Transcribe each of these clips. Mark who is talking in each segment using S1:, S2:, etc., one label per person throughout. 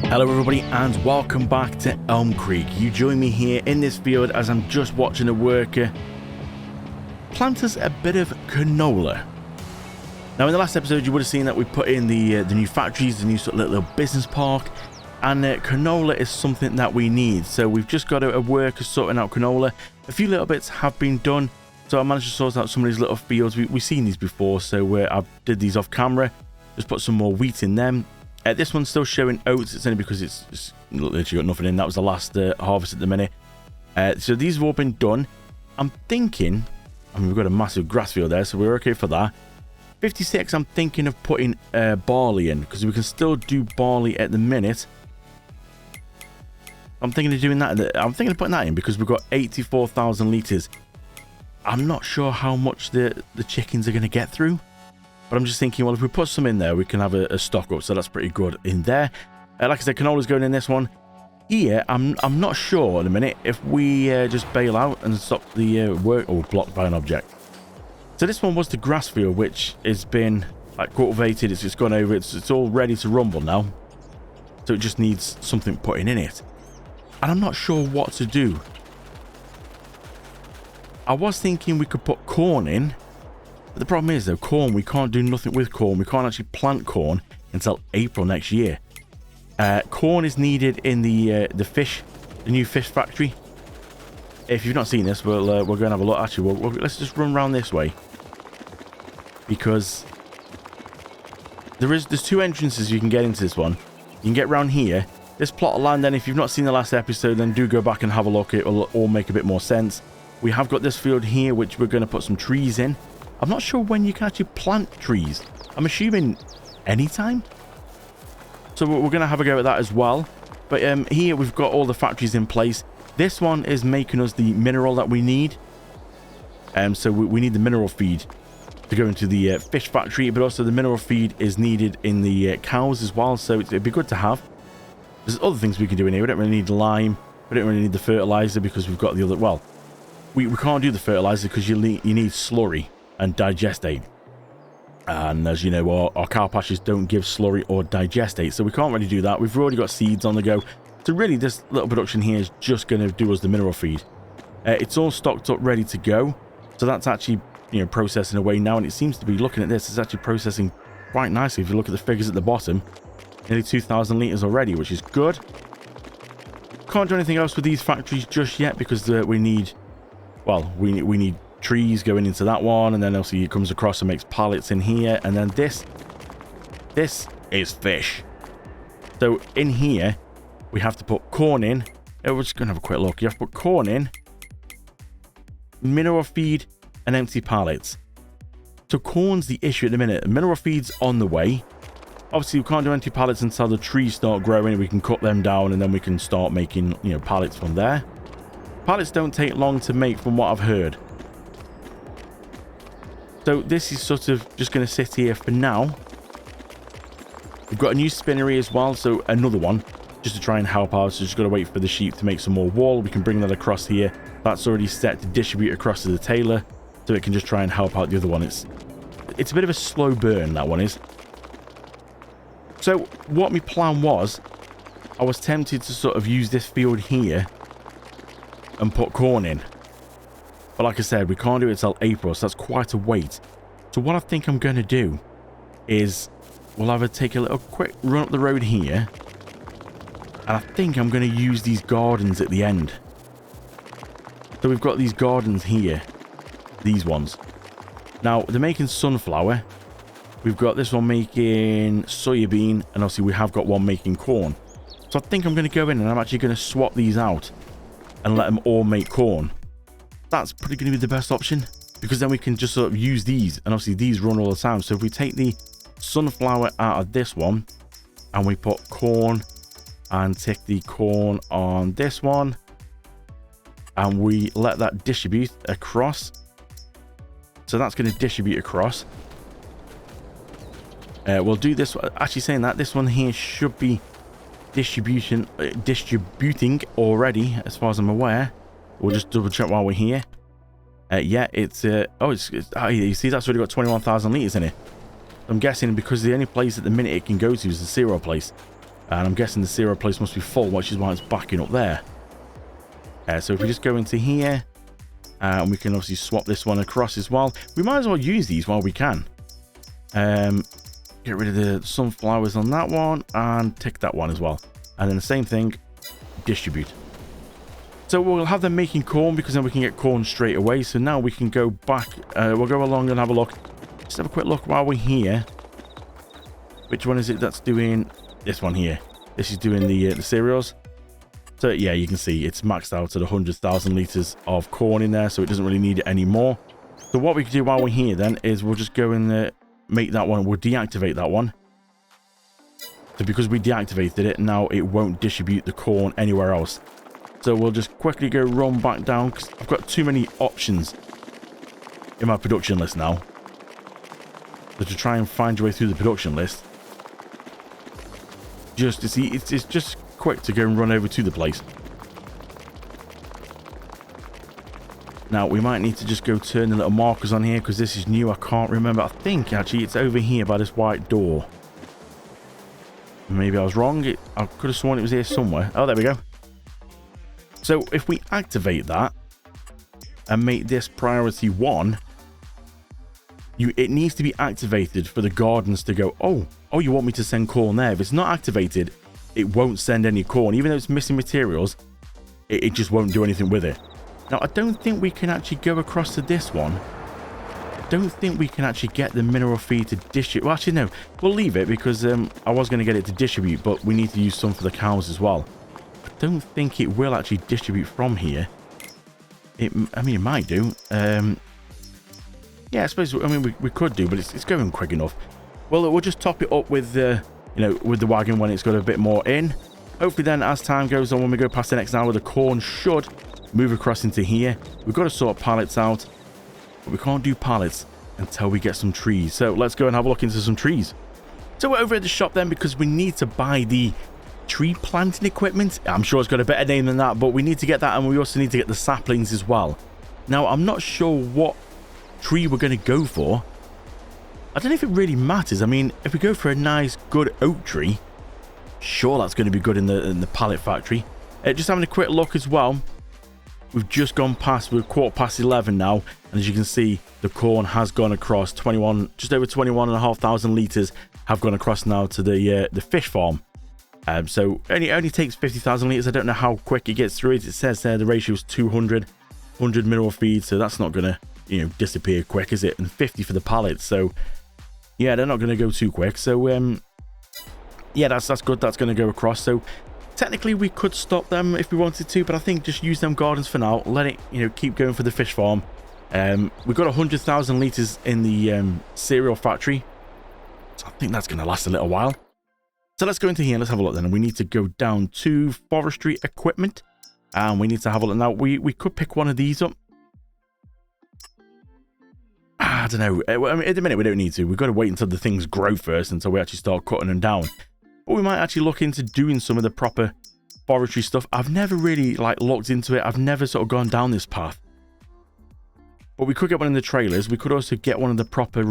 S1: Hello everybody and welcome back to Elm Creek. You join me here in this field as I'm just watching a worker plant us a bit of canola. Now in the last episode you would have seen that we put in the new factories, the new sort of little business park, and canola is something that we need. So we've just got a worker sorting out canola. A few little bits have been done, so I managed to sort out some of these little fields. We've seen these before, so I did these off camera, just put some more wheat in them. This one's still showing oats. It's only because it's literally got nothing in. That was the last harvest at the minute. So these have all been done. I'm thinking, I mean, we've got a massive grass field there, so we're okay for that. 56, I'm thinking of putting barley in, because we can still do barley at the minute. I'm thinking of doing that. I'm thinking of putting that in because we've got 84,000 litres. I'm not sure how much the chickens are going to get through. But I'm just thinking, well, if we put some in there, we can have a stock up. So that's pretty good in there. Like I said, canola's going in this one. Here, I'm not sure in a minute if we just bail out and stop the work or blocked by an object. So this one was the grass field, which has been like cultivated. It's just gone over. It's all ready to rumble now. So it just needs something putting in it. And I'm not sure what to do. I was thinking we could put corn in. The problem is though, corn, we can't do nothing with corn. We can't actually plant corn until April next year. Corn is needed in the new fish factory. If you've not seen this, we're going to have a look. Actually, let's just run around this way, because there's two entrances you can get into this one. You can get around here. This plot of land, then, if you've not seen the last episode, then do go back and have a look. It will all make a bit more sense. We have got this field here, which we're going to put some trees in. I'm not sure when you can actually plant trees. I'm assuming anytime. So we're going to have a go at that as well. But here we've got all the factories in place. This one is making us the mineral that we need. So we need the mineral feed to go into the fish factory. But also the mineral feed is needed in the cows as well. So it'd be good to have. There's other things we can do in here. We don't really need lime. We don't really need the fertilizer because we've got the other... Well, we can't do the fertilizer because you need slurry and digestate, and as you know, our cow pastures don't give slurry or digestate, so we can't really do that. We've already got seeds on the go, so really this little production here is just going to do us the mineral feed. It's all stocked up, ready to go, so that's actually, you know, processing away now, and it seems to be, looking at this, it's actually processing quite nicely. If you look at the figures at the bottom, nearly 2,000 litres already, which is good. Can't do anything else with these factories just yet because we need trees going into that one, and then obviously it comes across and makes pallets in here, and then this is fish. So in here we have to put corn in. We're just gonna have a quick look. You have to put corn in, mineral feed, and empty pallets. So corn's the issue at the minute. Mineral feed's on the way. Obviously we can't do empty pallets until the trees start growing. We can cut them down and then we can start making, you know, pallets from there. Pallets don't take long to make from what I've heard. So this is sort of just going to sit here for now. We've got a new spinnery as well, so another one, just to try and help out. So just got to wait for the sheep to make some more wool. We can bring that across here. That's already set to distribute across to the tailor, so it can just try and help out the other one. It's a bit of a slow burn, that one is. So what my plan was, I was tempted to sort of use this field here and put corn in. But like I said, we can't do it until April, so that's quite a wait. So what I think I'm going to do is we'll either take a little quick run up the road here, and I think I'm going to use these gardens at the end. So we've got these gardens here, these ones. Now, they're making sunflower. We've got this one making soybean, and obviously we have got one making corn. So I think I'm going to go in and I'm actually going to swap these out and let them all make corn. That's probably going to be the best option, because then we can just sort of use these, and obviously these run all the time. So if we take the sunflower out of this one and we put corn and take the corn on this one and we let that distribute across, so that's going to distribute across. We'll do this, actually saying that this one here should be distributing already as far as I'm aware. We'll just double check while we're here. Yeah, it's you see that's already got 21,000 litres in it. I'm guessing because the only place at the minute it can go to is the cereal place. And I'm guessing the cereal place must be full, which is why it's backing up there. So if we just go into here, and we can obviously swap this one across as well. We might as well use these while we can. Get rid of the sunflowers on that one, and tick that one as well. And then the same thing, distribute. So we'll have them making corn, because then we can get corn straight away. So now we can go back. We'll go along and have a look. Just have a quick look while we're here. Which one is it that's doing this one here? This is doing the cereals. So yeah, you can see it's maxed out at 100,000 litres of corn in there, so it doesn't really need it anymore. So what we can do while we're here then is we'll just go and make that one. We'll deactivate that one. So because we deactivated it, now it won't distribute the corn anywhere else. So we'll just quickly go run back down, because I've got too many options in my production list now. So to try and find your way through the production list, just to see, it's just quick to go and run over to the place. Now we might need to just go turn the little markers on here, because this is new. I can't remember. I think actually it's over here by this white door. Maybe I was wrong. I could have sworn it was here somewhere. Oh, there we go. So if we activate that and make this priority 1, it needs to be activated for the gardens to go, oh, you want me to send corn there. If it's not activated, it won't send any corn. Even though it's missing materials, it just won't do anything with it. Now, I don't think we can actually go across to this one. I don't think we can actually get the mineral feed to distribute. Well, actually, no. We'll leave it, because I was going to get it to distribute, but we need to use some for the cows as well. I don't think it will actually distribute from here. I mean, it might do. Yeah, I suppose, I mean, we could do, but it's going quick enough. Well, we'll just top it up with, with the wagon when it's got a bit more in. Hopefully then, as time goes on, when we go past the next hour, the corn should move across into here. We've got to sort pallets out, but we can't do pallets until we get some trees. So let's go and have a look into some trees. So we're over at the shop then, because we need to buy the tree planting equipment. I'm sure it's got a better name than that, but we need to get that, and we also need to get the saplings as well. Now, I'm not sure what tree we're going to go for. I don't know if it really matters. I mean, if we go for a nice, good oak tree, sure, that's going to be good in the pallet factory. Just having a quick look as well. We've just gone past, we're 11:15 now, and as you can see, the corn has gone across. Just over 21,500 litres have gone across now to the fish farm. So it only takes 50,000 litres. I don't know how quick it gets through it. It says there the ratio is 200 mineral feed, so that's not going to disappear quick, is it? And 50 for the pallets. So yeah, they're not going to go too quick. So yeah, that's good. That's going to go across. So technically we could stop them if we wanted to, but I think just use them gardens for now. Let it keep going for the fish farm. We've got 100,000 litres in the cereal factory, so I think that's going to last a little while. So let's go into here and let's have a look then. And we need to go down to forestry equipment, and we need to have a look. Now we could pick one of these up. I don't know. I mean, at the minute we don't need to. We've got to wait until the things grow first, until we actually start cutting them down. But we might actually look into doing some of the proper forestry stuff. I've never really looked into it. I've never sort of gone down this path. But we could get one in the trailers. We could also get one of the proper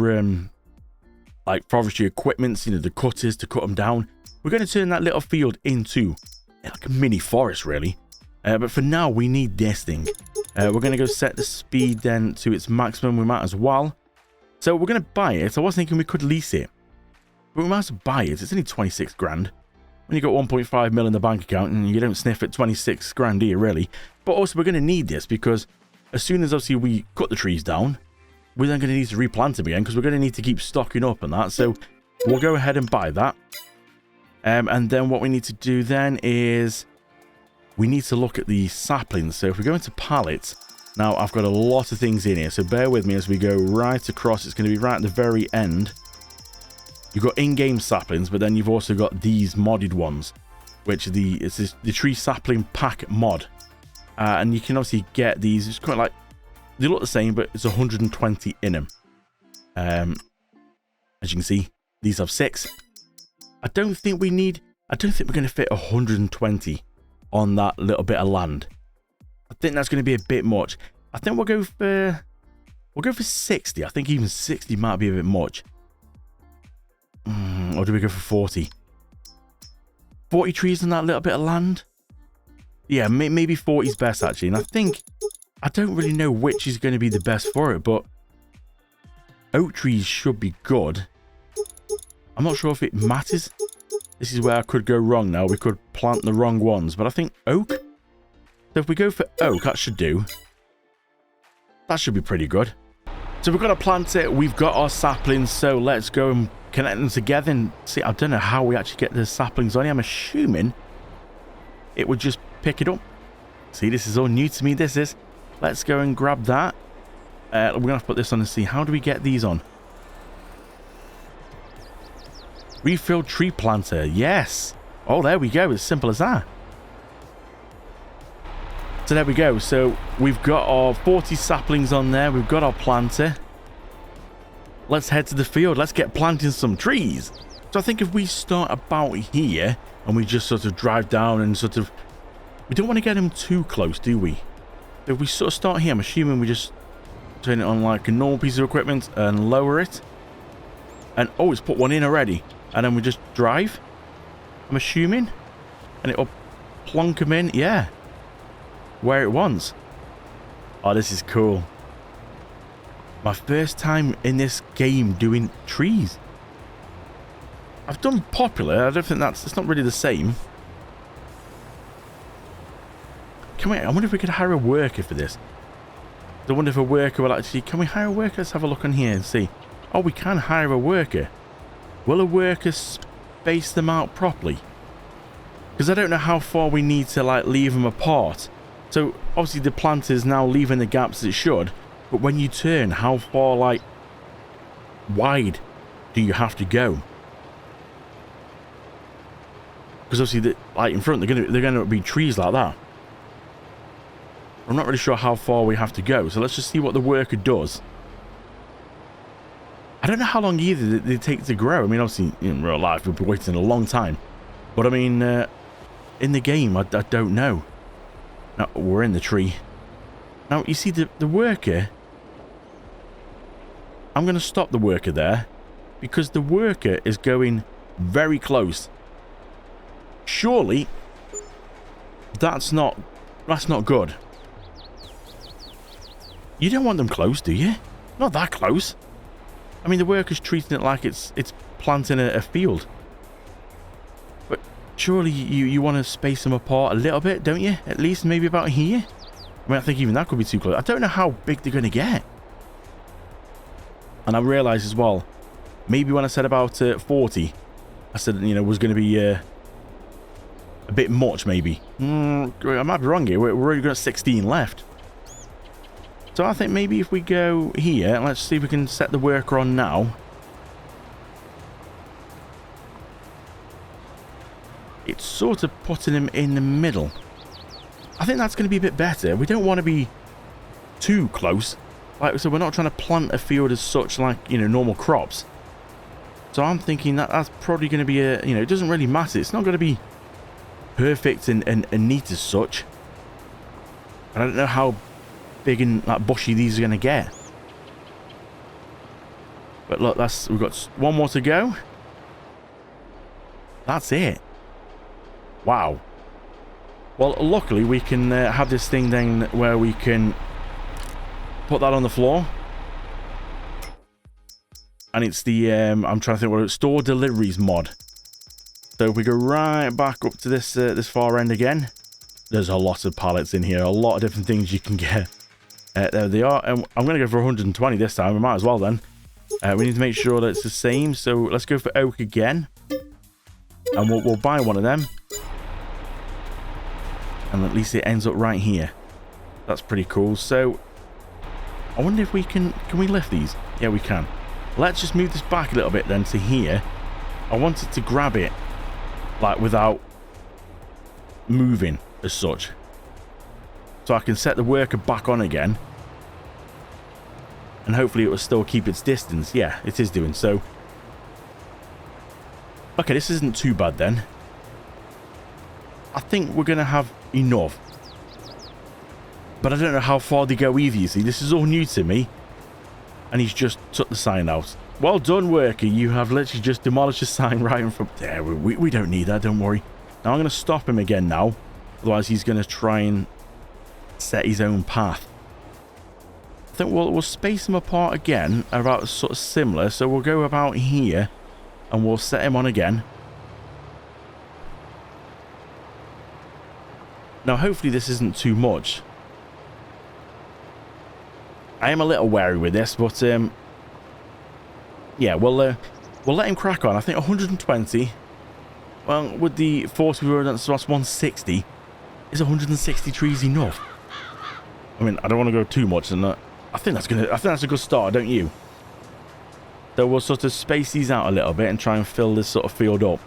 S1: forestry equipments, the cutters to cut them down. We're going to turn that little field into like a mini forest, really. But for now, we need this thing. We're going to go set the speed then to its maximum. We might as well. So we're going to buy it. I was thinking we could lease it, but we might as well buy it. It's only 26 grand. When you got 1.5 mil in the bank account, and you don't sniff at 26 grand, do you really? But also we're going to need this, because as soon as obviously we cut the trees down, we're then going to need to replant them again, because we're going to need to keep stocking up and that. So we'll go ahead and buy that. And then what we need to do then is we need to look at the saplings. So if we go into pallets, now I've got a lot of things in here, so bear with me as we go right across. It's going to be right at the very end. You've got in-game saplings, but then you've also got these modded ones, which are the tree sapling pack mod. And you can obviously get these. It's quite they look the same, but it's 120 in them. As you can see, these have 6. I don't think we're going to fit 120 on that little bit of land. I think that's going to be a bit much. I think we'll go for 60. I think even 60 might be a bit much. Or do we go for 40? 40 trees on that little bit of land. Yeah, maybe 40 is best, actually. And I don't really know which is going to be the best for it, but oak trees should be good. I'm not sure if it matters. This is where I could go wrong now. We could plant the wrong ones, but I think oak. So if we go for oak, that should do. That should be pretty good. So we've got to plant it. We've got our saplings, so let's go and connect them together and see. I don't know how we actually get the saplings on here. I'm assuming it would just pick it up. See, this is all new to me, this is. Let's go and grab that. We're going to have to put this on and see. How do we get these on? Refill tree planter. Yes. Oh, there we go. As simple as that. So there we go. So we've got our 40 saplings on there. We've got our planter. Let's head to the field. Let's get planting some trees. So I think if we start about here and we just sort of drive down and sort of... We don't want to get them too close, do we? If we sort of start here, I'm assuming we just turn it on like a normal piece of equipment and lower it. And, oh, it's put one in already. And then we just drive, I'm assuming. And it'll plonk them in, yeah. Where it wants. Oh, this is cool. My first time in this game doing trees. I've done popular. I don't think it's not really the same. I wonder if we could hire a worker for this. I wonder if a worker will actually... Can we hire a worker? Let's have a look on here and see. Oh, we can hire a worker. Will a worker space them out properly? Because I don't know how far we need to like leave them apart. So obviously the plant is now leaving the gaps it should. But when you turn, how far like wide do you have to go? Because obviously, like in front, they're going to be trees like that. I'm not really sure how far we have to go, so let's just see what the worker does. I don't know how long either they take to grow. I mean, obviously, in real life, we'll be waiting a long time. But I mean, in the game, I don't know. Now, we're in the tree. Now, you see, the worker... I'm going to stop the worker there, because the worker is going very close. Surely, that's not good. You don't want them close, do you? Not that close. I mean, the worker's treating it like it's planting a field. But surely you want to space them apart a little bit, don't you? At least maybe about here. I mean, I think even that could be too close. I don't know how big they're going to get. And I realised as well, maybe when I said about 40, I said, you know, was going to be a bit much, maybe. I might be wrong here. We're already got 16 left. So I think maybe if we go here, let's see if we can set the worker on now. It's sort of putting him in the middle. I think that's going to be a bit better. We don't want to be too close. Like, so we're not trying to plant a field as such like, you know, normal crops. So I'm thinking that that's probably going to be a, you know, it doesn't really matter. It's not going to be perfect and neat as such. I don't know how big and like bushy these are going to get. But look, we've got one more to go. That's it. Wow. Well, luckily we can have this thing then where we can put that on the floor. And it's the, I'm trying to think what it's, store deliveries mod. So if we go right back up to this this far end again, there's a lot of pallets in here, a lot of different things you can get. There they are. And I'm going to go for 120 this time. We might as well then. We need to make sure that it's the same. So let's go for oak again. And we'll buy one of them. And at least it ends up right here. That's pretty cool. So I wonder if we can we lift these? Yeah, we can. Let's just move this back a little bit then to here. I wanted to grab it like without moving as such. So I can set the worker back on again. And hopefully it will still keep its distance. Yeah, it is doing so. Okay, this isn't too bad then. I think we're going to have enough. But I don't know how far they go either, you see. This is all new to me. And he's just took the sign out. Well done, worker. You have literally just demolished a sign right in front. There, we don't need that, don't worry. Now I'm going to stop him again now. Otherwise he's going to try and set his own path. I think we'll space them apart again, about sort of similar. So we'll go about here and we'll set him on again. Now hopefully this isn't too much. I am a little wary with this, but yeah, we'll let him crack on. I think 120. Well, with the 40 we were at, so that's 160. Is 160 trees enough? I mean, I don't want to go too much than that. I think that's a good start, don't you? So we'll sort of space these out a little bit and try and fill this sort of field up.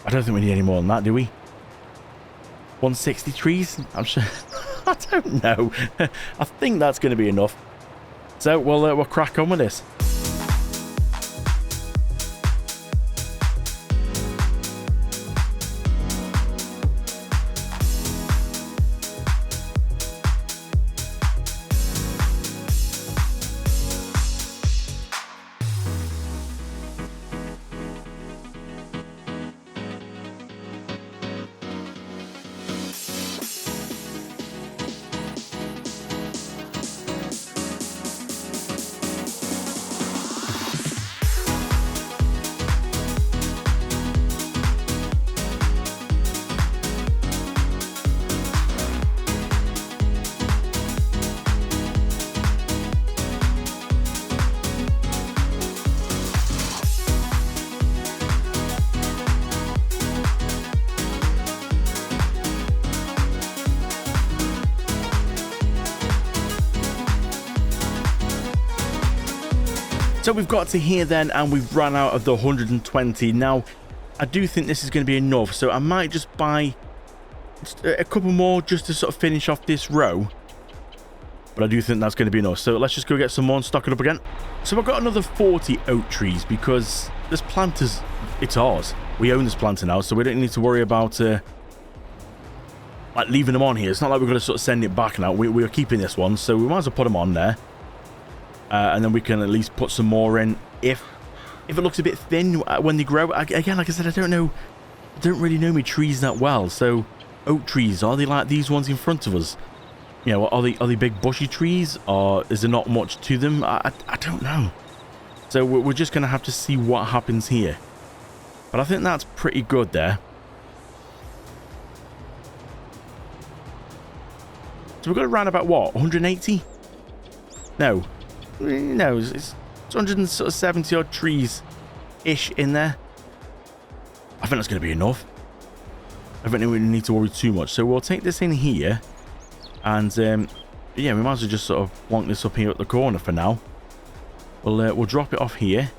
S1: I don't think we need any more than that, do we? 160 trees? I'm sure. I don't know. I think that's going to be enough. So we'll crack on with this. So we've got to here then, and we've run out of the 120. Now, I do think this is going to be enough, so I might just buy a couple more just to sort of finish off this row. But I do think that's going to be enough. So let's just go get some more and stock it up again. So I've got another 40 oak trees because this planters, it's ours. We own this planter now, so we don't need to worry about like leaving them on here. It's not like we're going to sort of send it back now. We're keeping this one, so we might as well put them on there. And then we can at least put some more in if it looks a bit thin when they grow. Again, like I said, I don't really know my trees that well. So oak trees, are they like these ones in front of us? You know, are they big bushy trees, or is there not much to them? I don't know. So we're just going to have to see what happens here. But I think that's pretty good there. So we've got around about what, 180? No, it's 170 odd trees ish in there. I think that's going to be enough. I don't think we need to worry too much. So we'll take this in here, and yeah, we might as well just sort of plonk this up here at the corner for now. We'll drop it off here,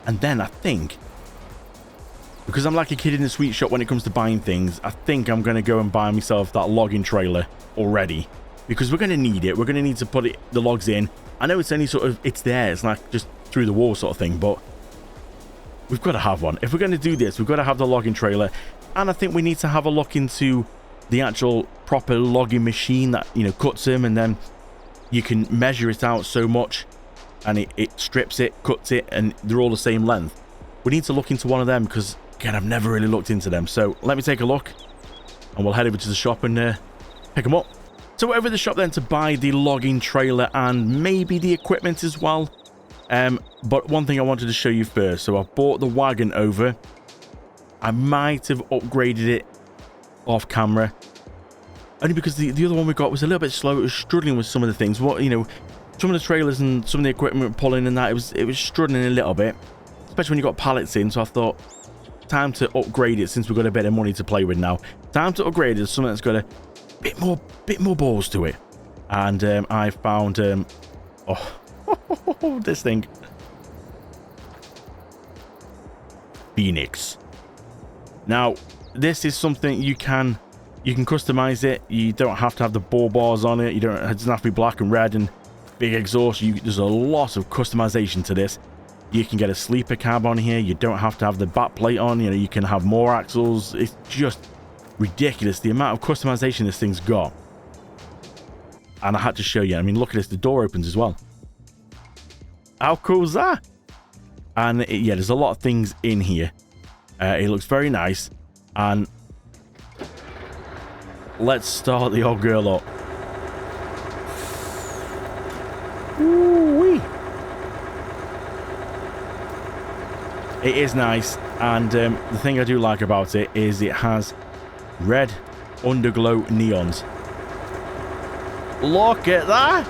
S1: and then I think, because I'm like a kid in the sweet shop when it comes to buying things, I think I'm going to go and buy myself that logging trailer already, because we're going to need it. We're going to need to put the logs in. I know it's only sort of, it's there, it's like just through the wall sort of thing, but we've got to have one. If we're going to do this, we've got to have the logging trailer, and I think we need to have a look into the actual proper logging machine that, you know, cuts them, and then you can measure it out so much, and it strips it, cuts it, and they're all the same length. We need to look into one of them, because again, I've never really looked into them. So let me take a look, and we'll head over to the shop and pick them up. So we're over to the shop then to buy the logging trailer and maybe the equipment as well. But one thing I wanted to show you first. So I bought the wagon over. I might have upgraded it off camera, only because the other one we got was a little bit slow. It was struggling with some of the things. What, you know, some of the trailers and some of the equipment pulling and that, it was struggling a little bit, especially when you got pallets in. So I thought, time to upgrade it since we've got a bit of money to play with now. Time to upgrade it to something that's got a bit more balls to it. And I found this thing, Phoenix. Now this is something you can customize it. You don't have to have the ball bars on it. It doesn't have to be black and red and big exhaust. There's a lot of customization to this. You can get a sleeper cab on here. You don't have to have the back plate on. You know, you can have more axles. It's just ridiculous the amount of customization this thing's got. And I had to show you. I mean, look at this. The door opens as well. How cool is that? And yeah, there's a lot of things in here. It looks very nice. And let's start the old girl up. Ooh-wee. It is nice, and the thing I do like about it is it has red underglow neons. Look at that!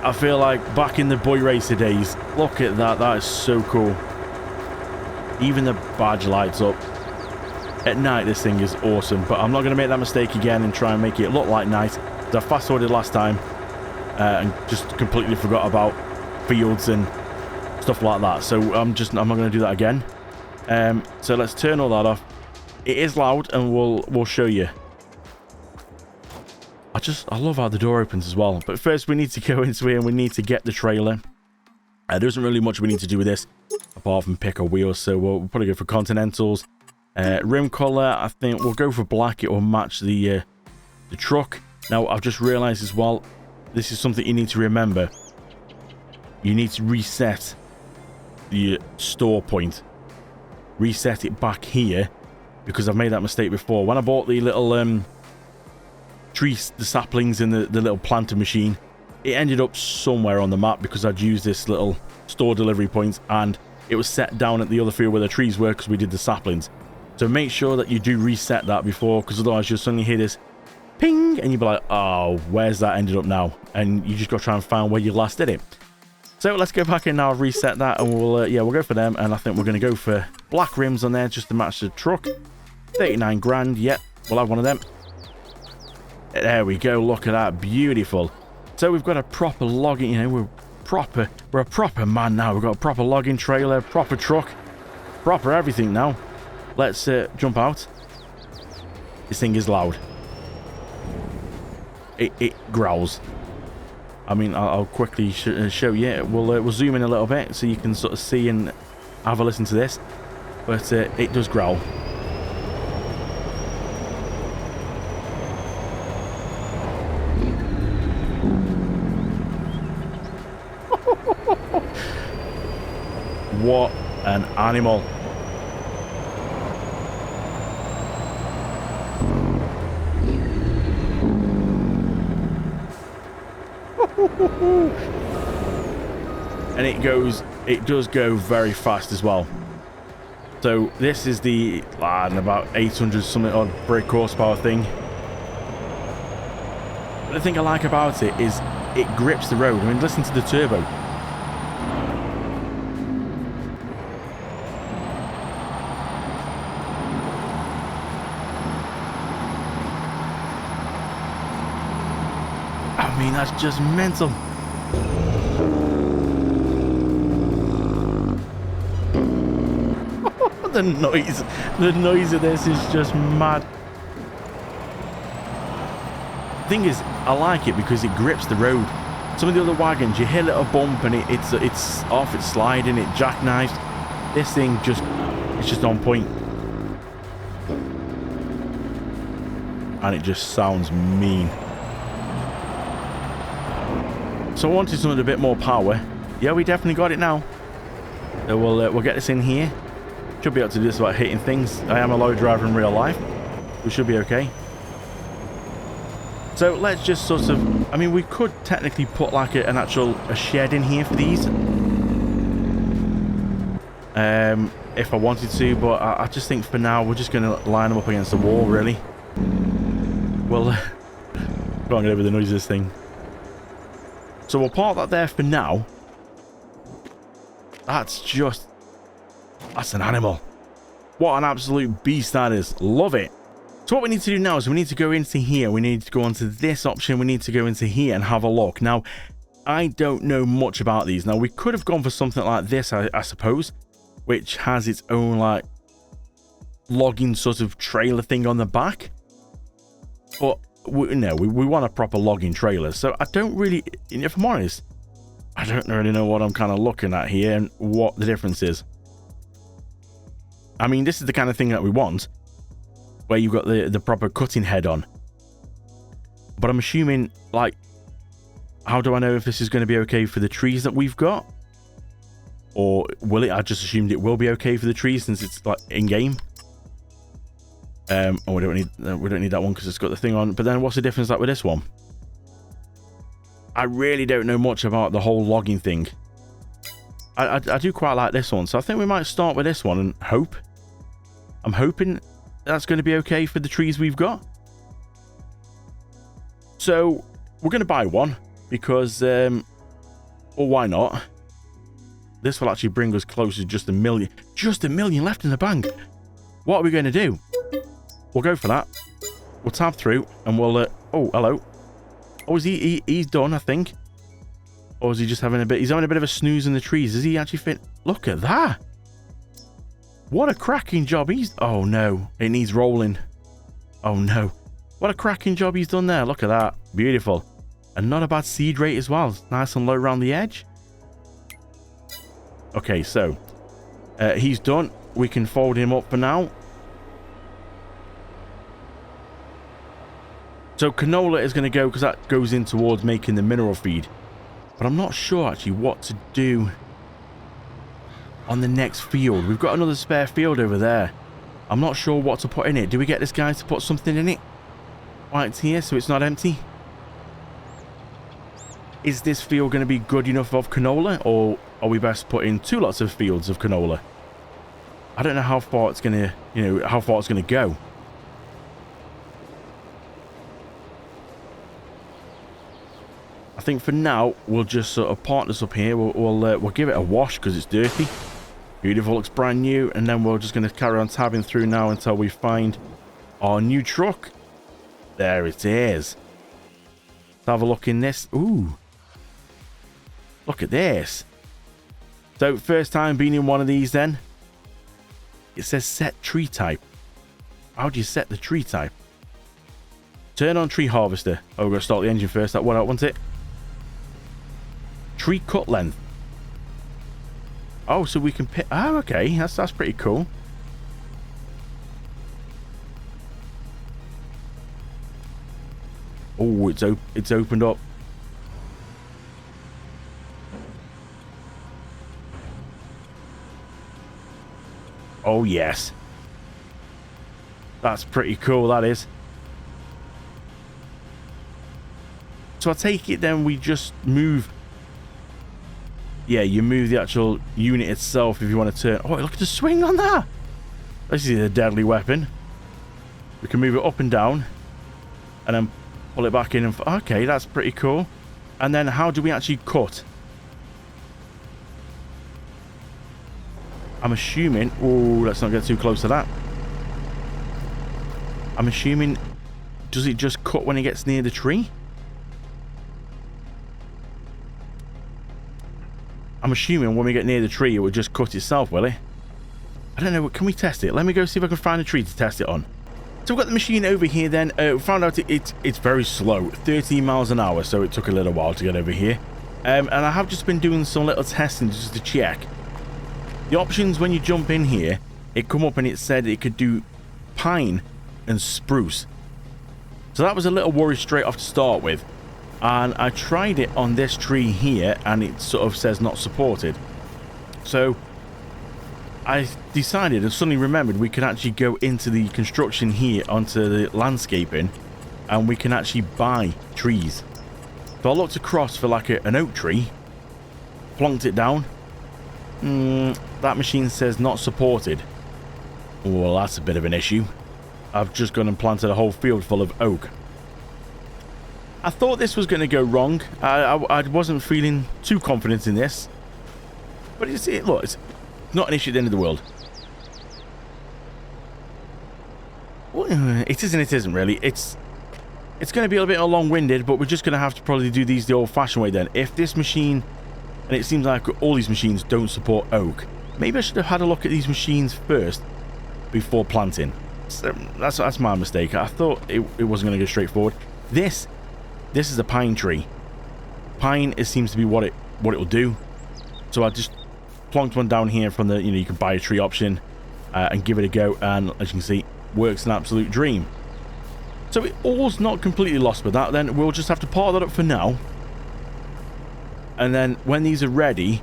S1: I feel like back in the boy racer days. Look at that, that is so cool. Even the badge lights up. At night this thing is awesome, but I'm not going to make that mistake again and try and make it look like night. I fast forwarded last time and just completely forgot about fields and stuff like that, so I'm not going to do that again. So let's turn all that off. It is loud, and we'll show you. I love how the door opens as well. But first we need to go into here and we need to get the trailer. There isn't really much we need to do with this apart from pick a wheel, so we'll probably go for Continentals. Rim color, I think we'll go for black. It will match the truck. Now I've just realized as well, this is something you need to remember. You need to reset the store point. Reset it back here, because I've made that mistake before. When I bought the little the saplings in the little planter machine, it ended up somewhere on the map because I'd used this little store delivery point, and it was set down at the other field where the trees were because we did the saplings. So make sure that you do reset that before, because otherwise you'll suddenly hear this ping and you'll be like, oh, where's that ended up now? And you just got to try and find where you last did it. So let's go back in now, reset that, and we'll go for them. And I think we're going to go for black rims on there just to match the truck. 39 grand, yep, we'll have one of them. There we go, look at that, beautiful. So we've got a proper logging, you know, we're a proper man now. We've got a proper logging trailer, proper truck, proper everything now. Let's jump out. This thing is loud. It growls. I mean, I'll quickly show you. We'll zoom in a little bit so you can sort of see and have a listen to this. But it does growl. What an animal. And it does go very fast as well. So this is the about 800 something odd brake horsepower thing. But the thing I like about it is it grips the road. I mean, listen to the turbo. I mean, that's just mental. The noise of this is just mad. Thing is, I like it because it grips the road. Some of the other wagons, you hit a little bump and it's off, it's sliding, it jackknives. This thing it's just on point. And it just sounds mean. So I wanted something with a bit more power. Yeah, we definitely got it now. So we'll get this in here. Should be able to do this without hitting things. I am a lorry driver in real life. We should be okay. So let's just sort of... I mean, we could technically put like a shed in here for these. If I wanted to, but I just think for now we're just going to line them up against the wall, really. Well, I'm going over the noise of this thing. So we'll park that there for now. That's an animal. What an absolute beast that is. Love it. So what we need to do now is we need to go into here. We need to go onto this option. We need to go into here and have a look. Now, I don't know much about these. Now, we could have gone for something like this, I suppose, which has its own, like, logging sort of trailer thing on the back. But, we want a proper logging trailer. So I don't really, if I'm honest, I don't really know what I'm kind of looking at here and what the difference is. I mean, this is the kind of thing that we want, where you've got the proper cutting head on. But I'm assuming, like, how do I know if this is going to be okay for the trees that we've got? Or will it? I just assumed it will be okay for the trees since it's like in-game. Oh, we don't need that one because it's got the thing on. But then what's the difference like with this one? I really don't know much about the whole logging thing. I do quite like this one, so I think we might start with this one and hope. I'm hoping that's going to be okay for the trees we've got. So we're going to buy one because, or why not? This will actually bring us closer to just a million. Just a million left in the bank. What are we going to do? We'll go for that. We'll tab through and we'll... oh, hello. Oh, is he's done, I think. Or is he just having a bit... He's having a bit of a snooze in the trees. Is he actually fit? Look at that. What a cracking job he's... Oh, no. It needs rolling. Oh, no. What a cracking job he's done there. Look at that. Beautiful. And not a bad seed rate as well. Nice and low around the edge. Okay, so he's done. We can fold him up for now. So canola is going to go because that goes in towards making the mineral feed. But I'm not sure actually what to do on the next field. We've got another spare field over there. I'm not sure what to put in it. Do we get this guy to put something in it? Right here so it's not empty? Is this field going to be good enough of canola, or are we best putting 2 lots of fields of canola? I don't know how far it's going to, how far it's going to go. I think for now we'll just sort of park this up here. We'll give it a wash because it's dirty. Beautiful, looks brand new, and then we're just going to carry on tabbing through now until we find our new truck. There it is. Let's have a look in this. Ooh. Look at this. So, first time being in one of these then. It says set tree type. How do you set the tree type? Turn on tree harvester. Oh, we're going to start the engine first. That one out, wasn't it? Tree cut length. Oh, so we can pick... Oh, okay. That's pretty cool. Oh, it's opened up. Oh, yes. That's pretty cool, that is. So I take it then we just move... Yeah, you move the actual unit itself if you want to turn... Oh, look at the swing on that! This is a deadly weapon. We can move it up and down. And then pull it back in. And okay, that's pretty cool. And then how do we actually cut? I'm assuming... Oh, let's not get too close to that. I'm assuming... Does it just cut when it gets near the tree? I'm assuming when we get near the tree, it will just cut itself, will it? I don't know. Can we test it? Let me go see if I can find a tree to test it on. So we've got the machine over here then. Found out it's very slow. 13 miles an hour, so it took a little while to get over here. And I have just been doing some little testing just to check. The options when you jump in here, it come up and it said it could do pine and spruce. So that was a little worry straight off to start with. And I tried it on this tree here and it sort of says not supported. So I decided and suddenly remembered we could actually go into the construction here onto the landscaping and we can actually buy trees. So I looked across for like an oak tree, plonked it down. That machine says not supported. Well, that's a bit of an issue. I've just gone and planted a whole field full of oak. I thought this was going to go wrong. I wasn't feeling too confident in this. But look, it's not an issue at the end of the world. Well, it is and it isn't really. It's going to be a little bit long-winded, but we're just going to have to probably do these the old-fashioned way then. If this machine, and it seems like all these machines don't support oak, maybe I should have had a look at these machines first before planting. So that's my mistake. I thought it wasn't going to go straightforward. This is a pine tree. Pine seems to be what it will do. So I just plonked one down here from the, you can buy a tree option and give it a go. And as you can see, works an absolute dream. So it all's not completely lost with that. Then we'll just have to part that up for now. And then when these are ready,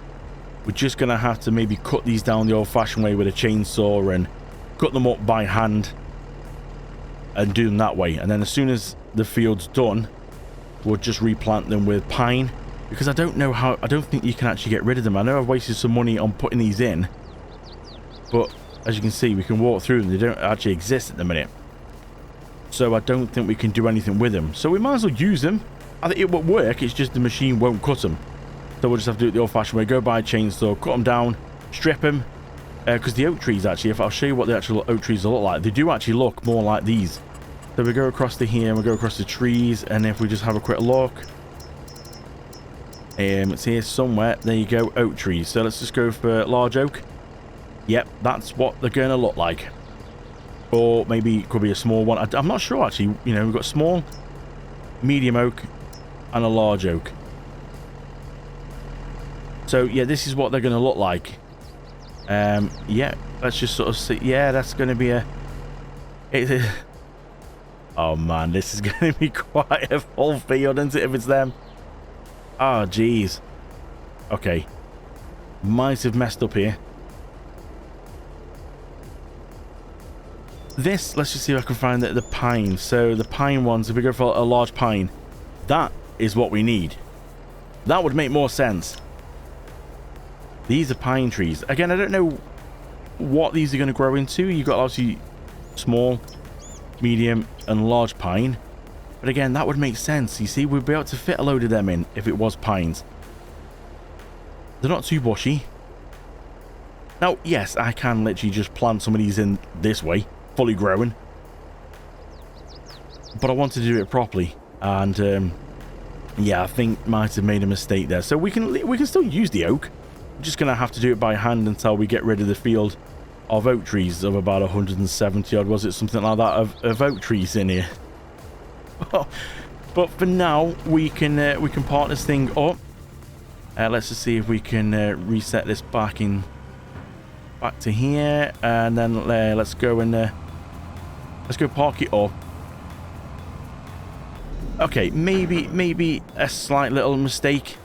S1: we're just going to have to maybe cut these down the old-fashioned way with a chainsaw and cut them up by hand and do them that way. And then as soon as the field's done, we'll just replant them with pine, because I don't know how, I don't think you can actually get rid of them. I know I've wasted some money on putting these in, but as you can see, we can walk through them. They don't actually exist at the minute, so I don't think we can do anything with them. So we might as well use them. I think it will work, it's just the machine won't cut them. So we'll just have to do it the old-fashioned way. Go by a chainsaw, cut them down, strip them. Because the oak trees, actually, if I'll show you what the actual oak trees look like, they do actually look more like these. So we go across to here, and we go across the trees, and if we just have a quick look, it's here somewhere. There you go, oak trees. So let's just go for large oak. Yep, that's what they're going to look like. Or maybe it could be a small one. I'm not sure, actually. You know, we've got small, medium oak, and a large oak. So yeah, this is what they're going to look like. Yeah, let's just sort of see. Yeah, that's going to be a... oh man, this is going to be quite a full field, isn't it, if it's them? Oh, jeez. Okay. Might have messed up here. This, let's just see if I can find the pine. So the pine ones, if we go for a large pine, that is what we need. That would make more sense. These are pine trees. Again, I don't know what these are going to grow into. You've got obviously small, medium, and large pine. But again, that would make sense. You see, we'd be able to fit a load of them in if it was pines. They're not too bushy. Now, yes, I can literally just plant some of these in this way, fully growing. But I wanted to do it properly. And, yeah, I think might have made a mistake there. So we can still use the oak. I'm just going to have to do it by hand until we get rid of the field of oak trees of about 170 odd, was it? Something like that of oak trees in here. But for now, we can part this thing up. Let's just see if we can reset this back to here. And then let's go and let's go park it up. Okay, maybe a slight little mistake.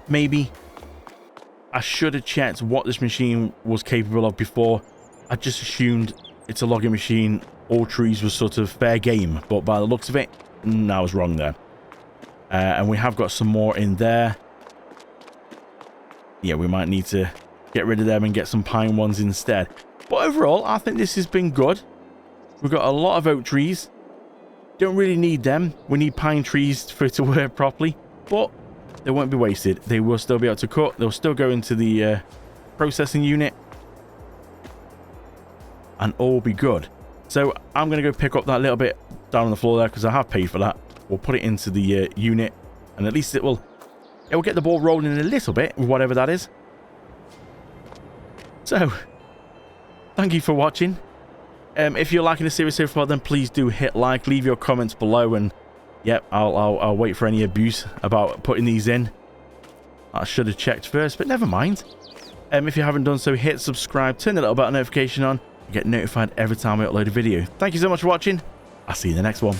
S1: Maybe. I should have checked what this machine was capable of before. I just assumed it's a logging machine. All trees was sort of fair game. But by the looks of it, I was wrong there. And we have got some more in there. Yeah, we might need to get rid of them and get some pine ones instead. But overall, I think this has been good. We've got a lot of oak trees. Don't really need them. We need pine trees for it to work properly. But they won't be wasted. They will still be able to cut. They'll still go into the processing unit. And all will be good. So I'm going to go pick up that little bit down on the floor there because I have paid for that. We'll put it into the unit. And at least it will get the ball rolling a little bit with whatever that is. So, thank you for watching. If you're liking the series so far, then please do hit like. Leave your comments below and... Yep, I'll wait for any abuse about putting these in. I should have checked first, but never mind. If you haven't done so, hit subscribe, turn the little bell notification on, and get notified every time I upload a video. Thank you so much for watching. I'll see you in the next one.